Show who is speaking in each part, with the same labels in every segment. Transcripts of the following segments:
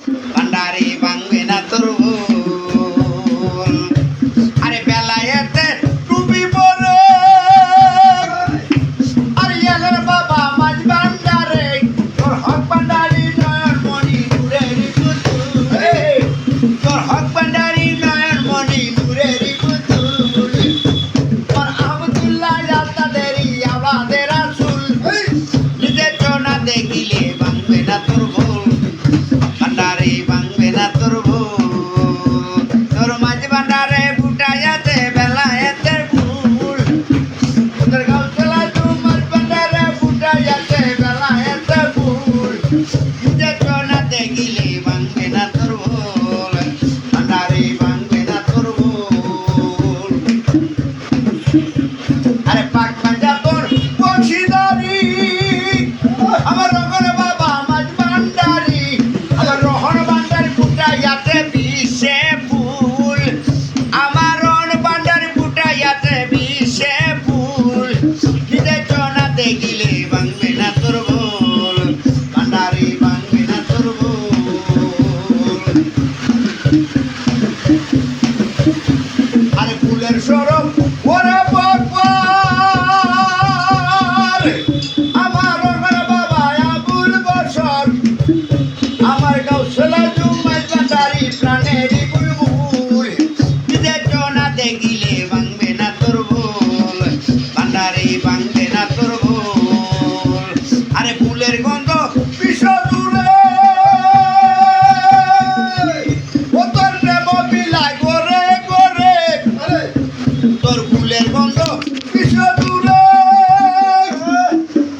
Speaker 1: ভান্ডারি ভাঙবে না তোর ভুল। আরে বেলায়েতে টুপি পরে আর এলের বাবা মাঝ ভান্ডারে তোর হক ভান্ডারি নয়ন মণি নূরের পুতুল। তোর হক ভান্ডারি নয়ন মণি নূরের পুতুল। তোর আবদুল্লাহ তাদেরই আমাদের আসুল। নিজের চোনা দেখিলে ভাঙবে না তোর ভুল। ভান্ডারি ভাঙবে না তোর ভুল। তোর মাঝ ভান্ডারে ফুটাইয়াতে বেলায়েতের ভুল। তোর গাউতলা তোমার ভান্ডারে ফুটাইয়াতে বেলায়েতের ভুল। নিজের চোনা দেখিলে ভাঙবে না তোর ভুল। ভান্ডারি ভাঙবে না তোর ভুল। আরে পাক ভাজা তোর বংশীদারি আমার রহন বাবা মাঝ ভান্ডারি আমার রহন ভান্ডারি ফুটাইয়াতে বিষে ফুল। আমার রহন ভান্ডারি ফুটাইয়াতে বিষে ফুল। নিজের চোনা দেখিলে ভাঙবে না তোর ভুল। ভান্ডারি ভাঙবে না তোর ভুল। আরে ফুলের সরব ওরে বকবার আমার ওর বাবা আবুল বসর আমার গাউসলা জুমাই ভান্ডারি প্রাণেরই বুলবুল। নিজের চোনা দেখিলে ভাঙবে না তোর ভুল। ভান্ডারি ভাঙবে না তোর ভুল। আরে ফুলের গন্ধ বিশ্ব জুড়ে ও তোর প্রেম বিলায় গোরে গোরে। তোর ফুলের গন্ধ বিশ্ব জুড়ে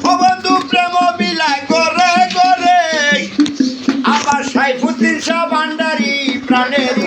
Speaker 1: ও বন্ধু প্রেম বিলায় গোরে গোরে। আমার সাইফুদ্দিন শাহ ভান্ডারি প্রাণের